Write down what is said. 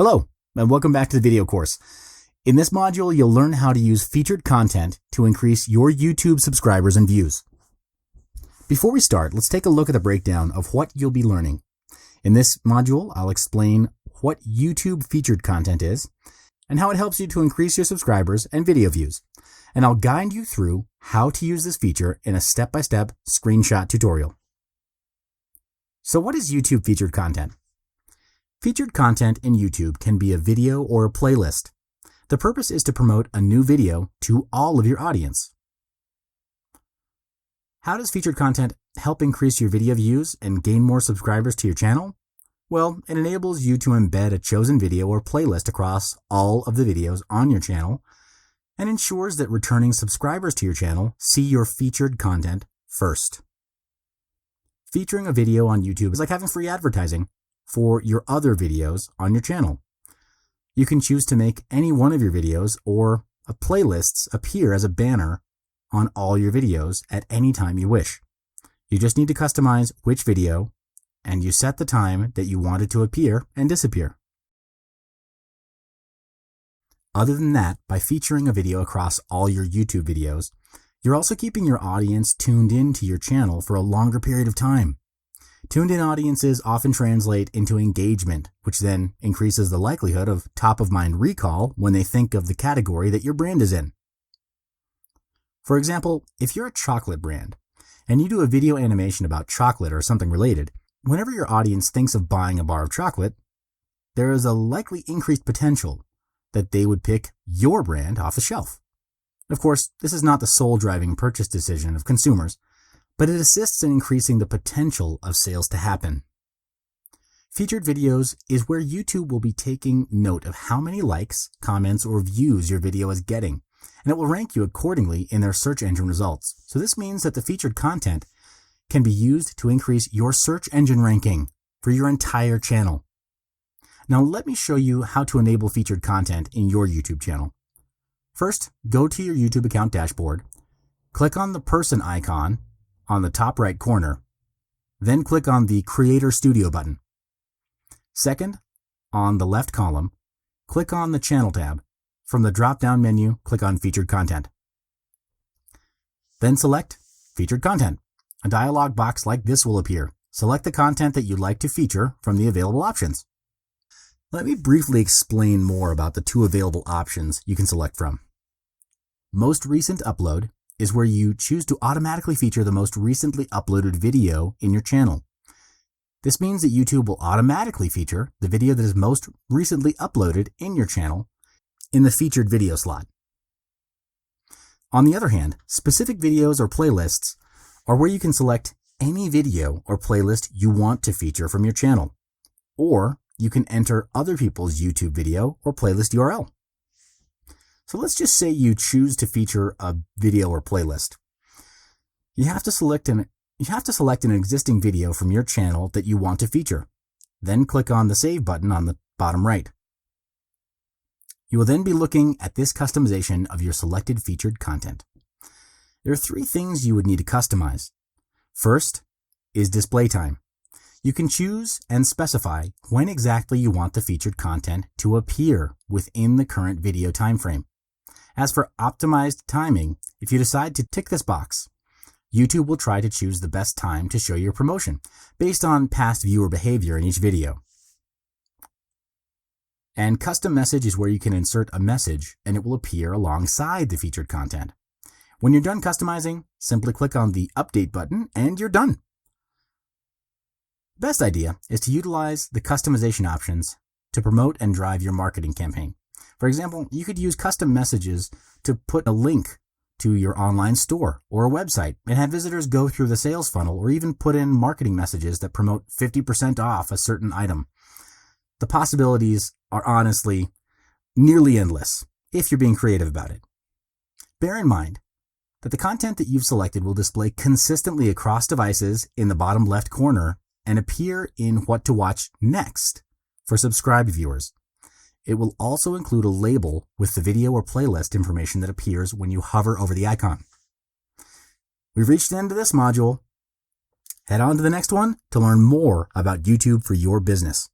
Hello, and welcome back to the video course. In this module, you'll learn how to use featured content to increase your YouTube subscribers and views. Before we start, let's take a look at the breakdown of what you'll be learning. In this module, I'll explain what YouTube featured content is and how it helps you to increase your subscribers and video views. And I'll guide you through how to use this feature in a step-by-step screenshot tutorial. So what is YouTube featured content? Featured content in YouTube can be a video or a playlist. The purpose is to promote a new video to all of your audience. How does featured content help increase your video views and gain more subscribers to your channel? Well, it enables you to embed a chosen video or playlist across all of the videos on your channel and ensures that returning subscribers to your channel see your featured content first. Featuring a video on YouTube is like having free advertising for your other videos on your channel. You can choose to make any one of your videos or playlists appear as a banner on all your videos at any time you wish. You just need to customize which video and you set the time that you want it to appear and disappear. Other than that, by featuring a video across all your YouTube videos, you're also keeping your audience tuned in to your channel for a longer period of time. Tuned-in audiences often translate into engagement, which then increases the likelihood of top-of-mind recall when they think of the category that your brand is in. For example, if you're a chocolate brand and you do a video animation about chocolate or something related, whenever your audience thinks of buying a bar of chocolate, there is a likely increased potential that they would pick your brand off the shelf. Of course, this is not the sole driving purchase decision of consumers, but it assists in increasing the potential of sales to happen. Featured videos is where YouTube will be taking note of how many likes, comments, or views your video is getting, and it will rank you accordingly in their search engine results. So this means that the featured content can be used to increase your search engine ranking for your entire channel. Now let me show you how to enable featured content in your YouTube channel. First, go to your YouTube account dashboard, click on the person icon on the top right corner, then click on the Creator Studio button. Second, on the left column, click on the Channel tab. From the drop-down menu, click on Featured Content. Then select Featured Content. A dialog box like this will appear. Select the content that you'd like to feature from the available options. Let me briefly explain more about the two available options you can select from. Most Recent Upload is where you choose to automatically feature the most recently uploaded video in your channel. This means that YouTube will automatically feature the video that is most recently uploaded in your channel in the featured video slot. On the other hand, specific videos or playlists are where you can select any video or playlist you want to feature from your channel, or you can enter other people's YouTube video or playlist URL. So let's just say you choose to feature a video or playlist. You have to select an existing video from your channel that you want to feature. Then click on the Save button on the bottom right. You will then be looking at this customization of your selected featured content. There are three things you would need to customize. First is display time. You can choose and specify when exactly you want the featured content to appear within the current video time frame. As for optimized timing, if you decide to tick this box, YouTube will try to choose the best time to show your promotion based on past viewer behavior in each video. And custom message is where you can insert a message and it will appear alongside the featured content. When you're done customizing, simply click on the Update button and you're done. The best idea is to utilize the customization options to promote and drive your marketing campaign. For example, you could use custom messages to put a link to your online store or a website and have visitors go through the sales funnel, or even put in marketing messages that promote 50% off a certain item. The possibilities are honestly nearly endless if you're being creative about it. Bear in mind that the content that you've selected will display consistently across devices in the bottom left corner and appear in What to Watch Next for subscribed viewers. It will also include a label with the video or playlist information that appears when you hover over the icon. We've reached the end of this module. Head on to the next one to learn more about YouTube for your business.